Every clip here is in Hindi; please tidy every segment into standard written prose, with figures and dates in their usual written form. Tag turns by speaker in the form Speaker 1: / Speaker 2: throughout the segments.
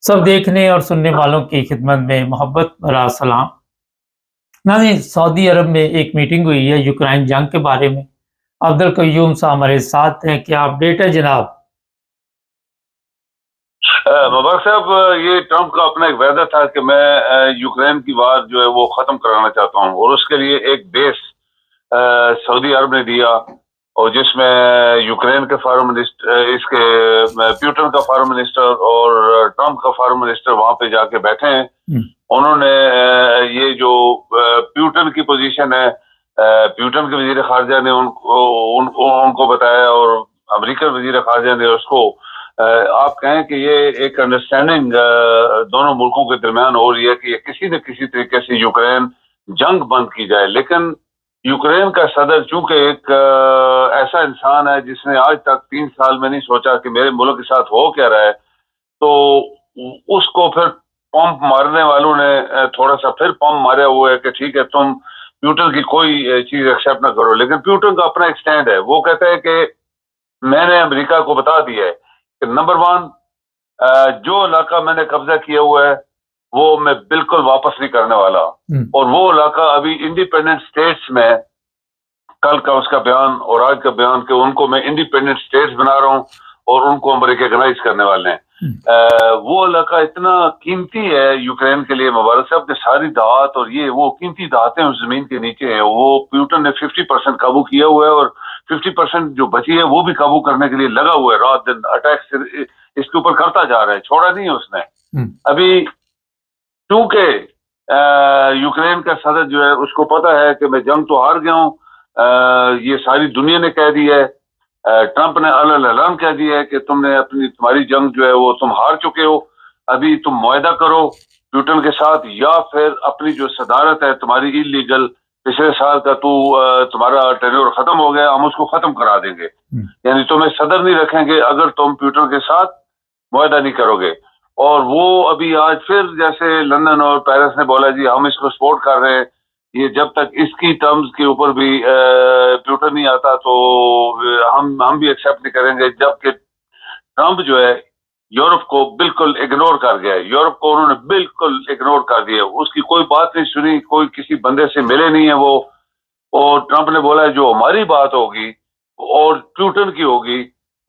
Speaker 1: सब देखने और सुनने वालों की खिदमत में मोहब्बत भरा सलाम। नाज़रीन, सऊदी अरब में एक मीटिंग हुई है यूक्रेन जंग के बारे में। अब्दुल कयूम साहब हमारे साथ हैं। क्या अपडेट है जनाब?
Speaker 2: मुबारक साहब, ये ट्रंप का अपना एक वायदा था कि मैं यूक्रेन की वार जो है वो खत्म कराना चाहता हूँ और उसके लिए एक बेस सऊदी अरब ने दिया, और जिसमें यूक्रेन के फॉरेन मिनिस्टर, इसके प्यूटन का फॉरेन मिनिस्टर और ट्रंप का फॉरेन मिनिस्टर वहां पे जाके बैठे हैं। उन्होंने ये जो प्यूटन की पोजीशन है, प्यूटन के वजीर खारजा ने उनको बताया, और अमेरिकन वजीर खारजा ने उसको आप कहें कि ये एक अंडरस्टैंडिंग दोनों मुल्कों के दरमियान हो रही है कि किसी न किसी तरीके से यूक्रेन जंग बंद की जाए। लेकिन यूक्रेन का सदर चूंकि एक ऐसा इंसान है जिसने आज तक 3 साल में नहीं सोचा कि मेरे मुल्क के साथ हो क्या रहा है, तो उसको फिर पंप मारने वालों ने थोड़ा सा फिर पंप मारे हुए है कि ठीक है, तुम प्यूटन की कोई चीज एक्सेप्ट ना करो। लेकिन प्यूटन का अपना एक स्टैंड है, वो कहता है कि मैंने अमेरिका को बता दिया है कि नंबर वन, जो इलाका मैंने कब्जा किया हुआ है वो मैं बिल्कुल वापस नहीं करने वाला। और वो इलाका अभी इंडिपेंडेंट स्टेट्स में, कल का उसका बयान और आज का बयान कि उनको मैं इंडिपेंडेंट स्टेट्स बना रहा हूँ और उनको हम रिकॉग्नाइज करने वाले हैं। वो इलाका इतना कीमती है यूक्रेन के लिए। मुबारक साहब ने सारी दात और ये वो कीमती दातें उस जमीन के नीचे हैं। वो प्यूटन ने 50% काबू किया हुआ है और 50% जो बची है वो भी काबू करने के लिए लगा हुआ है, रात दिन अटैक इसके ऊपर करता जा रहा है, छोड़ा नहीं है उसने अभी। क्योंकि यूक्रेन का सदर जो है उसको पता है कि मैं जंग तो हार गया हूँ, ये सारी दुनिया ने कह दिया है। ट्रंप ने ऐलान कह दिया है कि तुम्हारी जंग जो है वो तुम हार चुके हो। अभी तुम मुआहदा करो प्यूटन के साथ, या फिर अपनी जो सदारत है तुम्हारी इलीगल, पिछले साल का तुम्हारा टेन्योर खत्म हो गया, हम उसको खत्म करा देंगे। यानी तुम्हें सदर नहीं रखेंगे अगर तुम प्यूटन के साथ मुआहदा नहीं करोगे। और वो अभी आज फिर जैसे लंदन और पेरिस ने बोला जी हम इसको सपोर्ट कर रहे हैं, ये जब तक इसकी टर्म्स के ऊपर भी प्यूटन नहीं आता तो हम भी एक्सेप्ट नहीं करेंगे। जबकि ट्रंप जो है यूरोप को बिल्कुल इग्नोर कर गया है, यूरोप को उन्होंने बिल्कुल इग्नोर कर दिया, उसकी कोई बात नहीं सुनी, कोई किसी बंदे से मिले नहीं है वो। और ट्रंप ने बोला है जो हमारी बात होगी और प्यूटन की होगी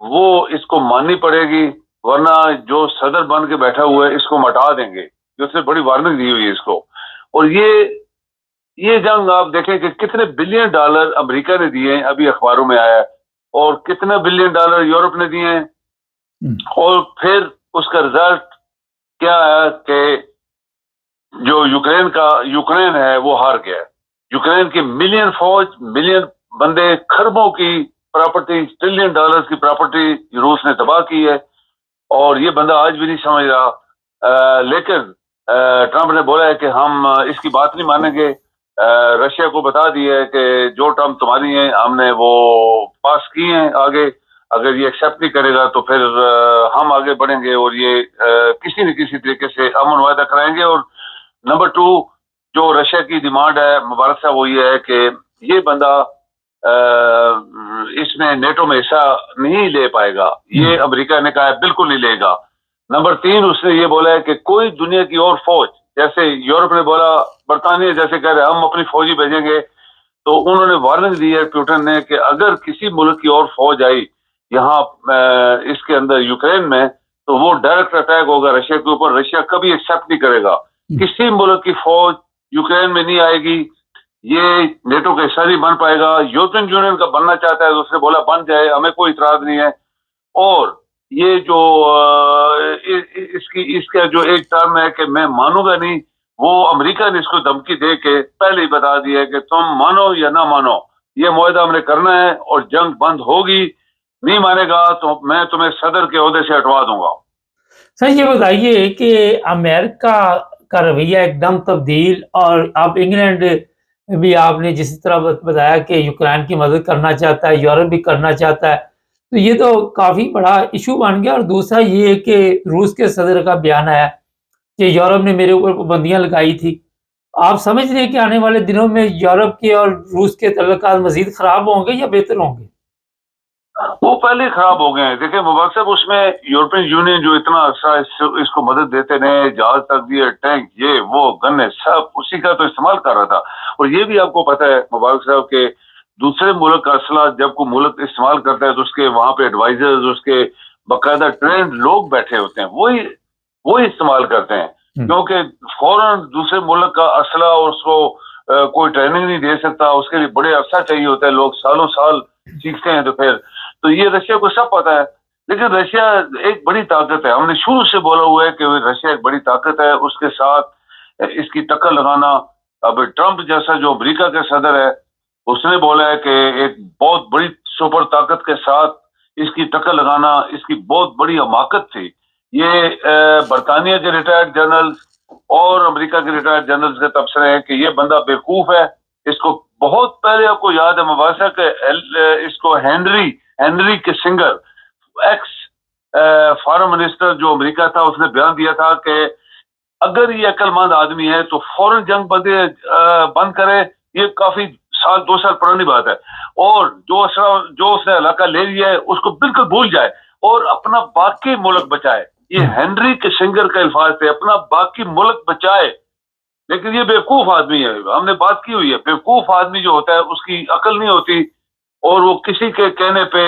Speaker 2: वो इसको माननी पड़ेगी, वरना जो सदर बन के बैठा हुआ है इसको मटा देंगे। उसने बड़ी वार्निंग दी हुई है इसको। और ये जंग आप देखें कि कितने बिलियन डॉलर अमेरिका ने दिए हैं, अभी अखबारों में आया है, और कितने बिलियन डॉलर यूरोप ने दिए हैं। और फिर उसका रिजल्ट क्या है कि जो यूक्रेन है वो हार गया है। यूक्रेन की मिलियन फौज, मिलियन बंदे, खरबों की प्रॉपर्टी, ट्रिलियन डॉलर्स की प्रॉपर्टी रूस ने तबाह की है, और ये बंदा आज भी नहीं समझ रहा। लेकिन ट्रंप ने बोला है कि हम इसकी बात नहीं मानेंगे। रशिया को बता दिया है कि जो टर्म तुम्हारी हैं हमने वो पास किए हैं आगे, अगर ये एक्सेप्ट नहीं करेगा तो फिर हम आगे बढ़ेंगे और ये किसी न किसी तरीके से अमन वायदा कराएंगे। और नंबर टू, जो रशिया की डिमांड है मुबारक साहब, वो ये है कि ये बंदा इसमें नेटो में हिस्सा नहीं ले पाएगा, ये अमेरिका ने कहा है बिल्कुल नहीं लेगा। नंबर तीन, उसने ये बोला है कि कोई दुनिया की और फौज, जैसे यूरोप ने बोला, बरतानिया जैसे कह रहे हम अपनी फौजी भेजेंगे, तो उन्होंने वार्निंग दी है प्यूटन ने कि अगर किसी मुल्क की और फौज आई यहाँ इसके अंदर यूक्रेन में, तो वो डायरेक्ट अटैक होगा रशिया के ऊपर। रशिया कभी एक्सेप्ट नहीं करेगा, किसी मुल्क की फौज यूक्रेन में नहीं आएगी, ये नेटो का हिस्सा नहीं बन पाएगा। यूरोपियन यूनियन का बनना चाहता है तो उसने बोला बन जाए, हमें कोई इतराज नहीं है। और ये जो इसका जो एक टर्म है कि मैं मानूंगा नहीं, वो अमेरिका ने इसको धमकी दे के पहले ही बता दिया है कि तुम मानो या ना मानो, ये मुआहदा हमने करना है और जंग बंद होगी। नहीं मानेगा तो मैं तुम्हें सदर के ओहदे से हटवा दूंगा।
Speaker 1: सर, ये बताइए कि अमेरिका का रवैया एकदम तब्दील, और अब इंग्लैंड भी आपने जिस तरह बताया कि यूक्रेन की मदद करना चाहता है, यूरोप भी करना चाहता है, तो ये तो काफ़ी बड़ा इशू बन गया। और दूसरा ये कि रूस के सदर का बयान आया कि यूरोप ने मेरे ऊपर पाबंदियां लगाई थी। आप समझ रहे हैं कि आने वाले दिनों में यूरोप के और रूस के तल्लुकात मजीद खराब होंगे या बेहतर होंगे?
Speaker 2: वो पहले ही खराब हो गए हैं। देखिए मुबारक साहब, उसमें यूरोपियन यूनियन जो इतना अच्छा इसको मदद देते रहे, जहाज तक दिए, टैंक, ये वो गन्ने, सब उसी का तो इस्तेमाल कर रहा था। और ये भी आपको पता है मुबारक साहब के दूसरे मुल्क का असला जब कोई मुल्क इस्तेमाल करता है तो उसके वहां पे एडवाइजर्स, उसके बाकायदा ट्रेंड लोग बैठे होते हैं, वही वही इस्तेमाल करते हैं। क्योंकि फौरन दूसरे मुल्क का असला उसको कोई ट्रेनिंग नहीं दे सकता, उसके लिए बड़े अरसा चाहिए होता है, लोग सालों साल सीखते हैं। तो ये रशिया को सब पता है। लेकिन रशिया एक बड़ी ताकत है, हमने शुरू से बोला हुआ है कि रशिया एक बड़ी ताकत है, उसके साथ इसकी टक्कर लगाना। अब ट्रंप जैसा जो अमेरिका के सदर है, उसने बोला है कि एक बहुत बड़ी सुपर ताकत के साथ इसकी टक्कर लगाना इसकी बहुत बड़ी हमाकत थी। ये बरतानिया के रिटायर्ड जनरल और अमेरिका के रिटायर्ड जनरल्स के तबसरे हैं कि ये बंदा बेवकूफ है। इसको बहुत पहले, आपको याद है मुबासा के इसको Henry Henry Kissinger, x foreign minister जो अमेरिका था, उसने बयान दिया था कि अगर ये अक्लमंद आदमी है तो फौरन जंग बंद करे। ये काफी साल 2 साल पुरानी बात है। और जो उसने इलाका ले लिया है उसको बिल्कुल भूल जाए और अपना बाकी मुल्क बचाए। ये हेनरी किसिंगर का अल्फाज थे, अपना बाकी मुल्क बचाए। लेकिन ये बेवकूफ आदमी है, हमने बात की हुई है। बेवकूफ आदमी जो होता है उसकी अकल नहीं होती, और वो किसी के कहने पे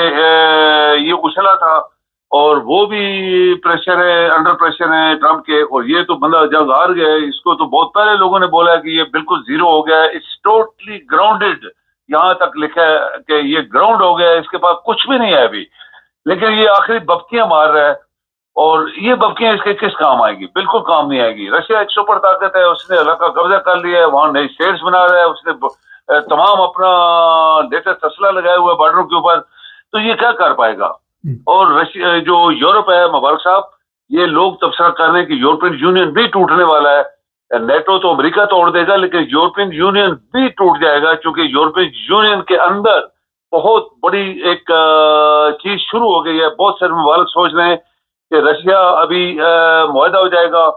Speaker 2: ये उछला था। और वो भी प्रेशर है, अंडर प्रेशर है ट्रंप के। और ये तो बंदा जब हार गया है, इसको तो बहुत पहले लोगों ने बोला है कि ये बिल्कुल जीरो हो गया है, इट्स टोटली ग्राउंडेड। यहां तक लिखा है कि ये ग्राउंड हो गया है, इसके पास कुछ भी नहीं है अभी। लेकिन ये आखिरी बपतियां मार रहा है, और ये बपतियां इसके किस काम आएगी? बिल्कुल काम नहीं आएगी। रशिया एक सुपर ताकत है, उसने इलाका कब्जा कर लिया है, वहां नई स्टेट्स बना रहा है, उसने तमाम अपना लेटेस्ट असला लगाया हुआ है बॉर्डरों के ऊपर। तो ये क्या कर पाएगा? और रशिया जो यूरोप है मुबारक साहब, ये लोग तबसरा कर रहे हैं कि यूरोपियन यूनियन भी टूटने वाला है। नेटो तो अमेरिका तोड़ देगा, लेकिन यूरोपियन यूनियन भी टूट जाएगा, क्योंकि यूरोपियन यूनियन के अंदर बहुत बड़ी एक चीज शुरू हो गई है। बहुत सारे मुबारक सोच रहे हैं कि रशिया अभी मुआहदा हो जाएगा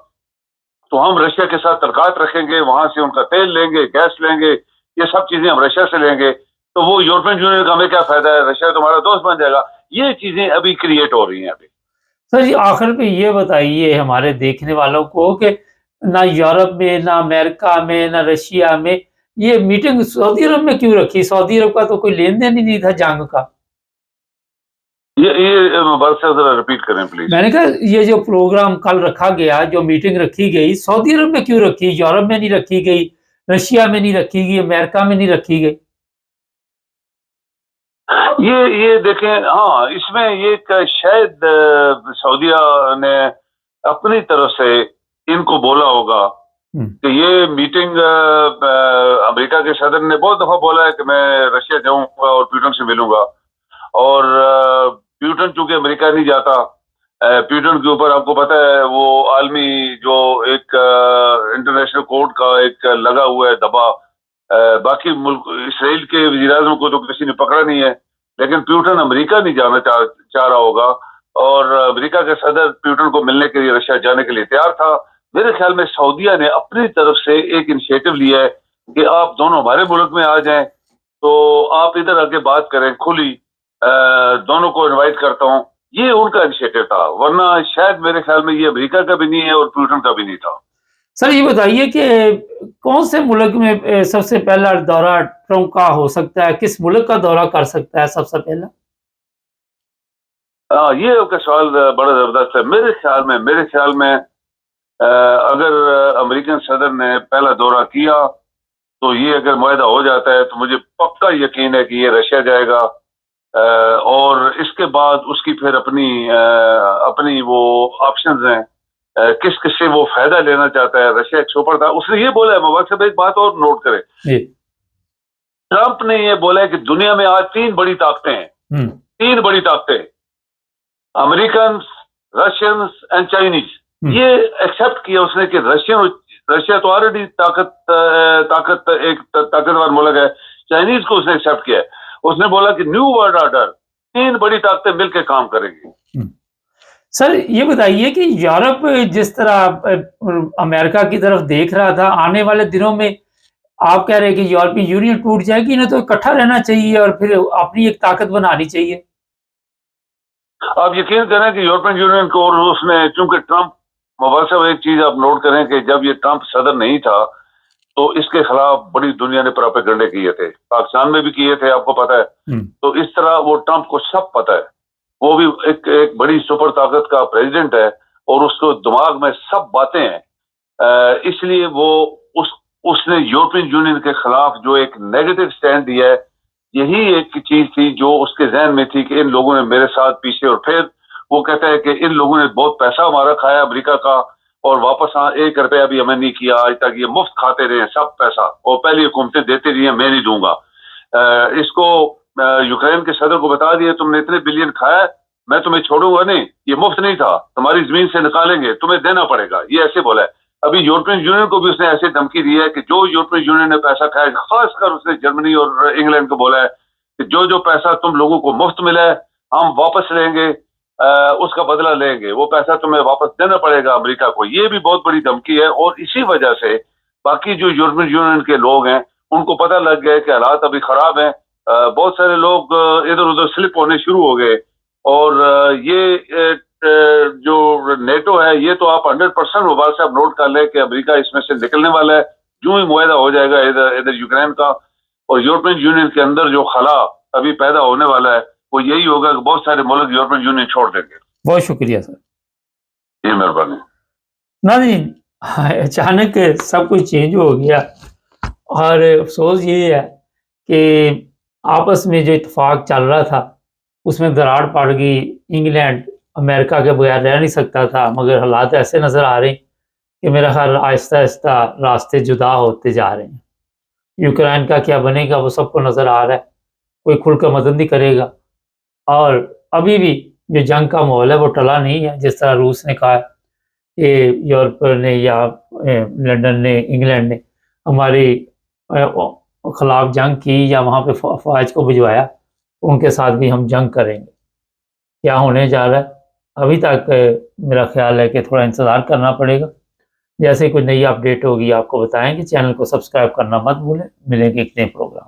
Speaker 2: तो हम रशिया के साथ तलकात रखेंगे, वहां से उनका तेल लेंगे, गैस लेंगे, ये सब चीजें हम रशिया से लेंगे। तो वो यूरोपियन यूनियन का हमें क्या फायदा है, रशिया तो हमारा दोस्त बन जाएगा। ये चीजें अभी क्रिएट हो रही हैं अभी।
Speaker 1: सर जी, आखिर में ये बताइए हमारे देखने वालों को कि ना यूरोप में, ना अमेरिका में, ना रशिया में ये मीटिंग सऊदी अरब में क्यों रखी? सऊदी अरब का तो कोई लेन-देन ही नहीं था जंग का।
Speaker 2: ये मुबारक साहब जरा रिपीट करें प्लीज।
Speaker 1: मैंने कहा ये जो प्रोग्राम कल रखा गया, जो मीटिंग रखी गई, सऊदी अरब में क्यों रखी? यूरोप में नहीं रखी गई, रशिया में नहीं रखी गई, अमेरिका में नहीं रखी गई।
Speaker 2: ये देखें, हाँ, इसमें ये शायद सऊदिया ने अपनी तरफ से इनको बोला होगा कि ये मीटिंग, अमेरिका के सदर ने बहुत दफा बोला है कि मैं रशिया जाऊंगा और प्यूटन से मिलूंगा। और प्यूटन चूंकि अमेरिका नहीं जाता, प्यूटन के ऊपर आपको पता है वो आलमी जो एक इंटरनेशनल कोर्ट का एक लगा हुआ है दबा। बाकी मुल्क, इसराइल के वज़ीर-ए-आज़म को तो किसी ने पकड़ा नहीं है, लेकिन प्यूटन अमेरिका नहीं जाना चाह रहा होगा। और अमेरिका के सदर प्यूटन को मिलने के लिए रशिया जाने के लिए तैयार था। मेरे ख्याल में सऊदिया ने अपनी तरफ से एक इनिशिएटिव लिया है कि आप दोनों हमारे मुल्क में आ जाएं, तो आप इधर आके बात करें खुली, दोनों को इनवाइट करता हूं। ये उनका इनिशिएटिव था, वरना शायद मेरे ख्याल में ये अमेरिका का भी नहीं है और प्यूटन का भी नहीं था।
Speaker 1: सर ये बताइए कि कौन से मुल्क में सबसे पहला दौरा ट्रंप का हो सकता है? किस मुल्क का दौरा कर सकता है सबसे पहला?
Speaker 2: ये आपका सवाल बड़ा जबरदस्त है। मेरे ख्याल में अगर अमेरिकन सदर ने पहला दौरा किया तो ये अगर मुआहदा हो जाता है तो मुझे पक्का यकीन है कि ये रशिया जाएगा। और इसके बाद उसकी फिर अपनी वो ऑप्शंस हैं, किस किस से वो फायदा लेना चाहता है। रशिया एक सुपर था, उसने ये बोला है, मुबारक साहब एक बात और नोट करें, ट्रंप ने ये बोला है कि दुनिया में आज 3 बड़ी ताकतें हैं, 3 बड़ी ताकतें, अमेरिकन, रशियंस एंड चाइनीज। ये एक्सेप्ट किया उसने कि रशिया तो ऑलरेडी एक ताकतवर मुल्क है। चाइनीज को उसने एक्सेप्ट किया है। उसने बोला कि न्यू वर्ल्ड ऑर्डर, 3 बड़ी ताकतें मिलकर काम करेंगी।
Speaker 1: सर ये बताइए कि यूरोप जिस तरह अमेरिका की तरफ देख रहा था, आने वाले दिनों में आप कह रहे हैं कि यूरोपीय यूनियन टूट जाएगी, इन्हें तो इकट्ठा रहना चाहिए और फिर अपनी एक ताकत बनानी चाहिए।
Speaker 2: आप यकीन करें कि यूरोपियन यूनियन को, और उसने, चूंकि ट्रंप, मोबाइल साहब एक चीज आप नोट करें कि जब ये ट्रंप सदर नहीं था तो इसके खिलाफ बड़ी दुनिया ने प्रोपेगेंडे किए थे, पाकिस्तान में भी किए थे, आपको पता है। तो इस तरह वो ट्रंप को सब पता है, वो भी एक बड़ी सुपर ताकत का प्रेसिडेंट है और उसको दिमाग में सब बातें हैं। इसलिए वो उसने यूरोपियन यूनियन के खिलाफ जो एक नेगेटिव स्टैंड दिया है, यही एक चीज थी जो उसके जहन में थी कि इन लोगों ने मेरे साथ पीछे, और फिर वो कहता है कि इन लोगों ने बहुत पैसा हमारा खाया अमेरिका का, और वापस 1 रुपया भी हमें नहीं किया आज तक, ये मुफ्त खाते रहे सब पैसा, और पहली हुकूमतें देती रही हैं, मैं नहीं दूंगा। इसको यूक्रेन के सदर को बता दिया, तुमने इतने बिलियन खाया, मैं तुम्हें छोड़ूंगा नहीं, ये मुफ्त नहीं था, तुम्हारी जमीन से निकालेंगे, तुम्हें देना पड़ेगा, ये ऐसे बोला है। अभी यूरोपियन यूनियन को भी उसने ऐसे धमकी दी है कि जो यूरोपियन यूनियन ने पैसा खाया, खासकर उसने जर्मनी और इंग्लैंड को बोला है कि जो जो पैसा तुम लोगों को मुफ्त मिला है हम वापस लेंगे, उसका बदला लेंगे, वो पैसा तुम्हें वापस देना पड़ेगा अमेरिका को। ये भी बहुत बड़ी धमकी है, और इसी वजह से बाकी जो यूरोपियन यूनियन के लोग हैं उनको पता लग गया कि हालात अभी खराब हैं। बहुत सारे लोग इधर उधर स्लिप होने शुरू हो गए, और ये जो नेटो है, ये तो आप 100% मोबाइल से आप नोट कर लें कि अमेरिका इसमें से निकलने वाला है, यूं ही मुआहदा हो जाएगा इधर यूक्रेन का। और यूरोपियन यूनियन के अंदर जो खला अभी पैदा होने वाला है वो यही होगा कि बहुत सारे मुल्क यूरोपियन यूनियन छोड़ देंगे।
Speaker 1: बहुत शुक्रिया सर।
Speaker 2: जी मेहरबानी।
Speaker 1: नहीं, अचानक सब कुछ चेंज हो गया, और अफसोस ये है कि आपस में जो इत्तेफाक चल रहा था उसमें दरार पड़ गई। इंग्लैंड अमेरिका के बगैर रह नहीं सकता था, मगर हालात ऐसे नज़र आ रहे हैं कि मेरा ख्याल आहिस्ता आहिस्ता रास्ते जुदा होते जा रहे हैं। यूक्रेन का क्या बनेगा वो सबको नज़र आ रहा है, कोई खुलकर मदद नहीं करेगा, और अभी भी जो जंग का माहौल है वो टला नहीं है। जिस तरह रूस ने कहा कि यूरोप ने या लंदन ने, इंग्लैंड ने हमारी खिलाफ जंग की या वहाँ पे फ़ौज को भिजवाया, तो उनके साथ भी हम जंग करेंगे। क्या होने जा रहा है अभी तक मेरा ख्याल है कि थोड़ा इंतज़ार करना पड़ेगा। जैसे कोई नई अपडेट होगी आपको बताएंगे। चैनल को सब्सक्राइब करना मत भूलें। मिलेंगे एक नए प्रोग्राम।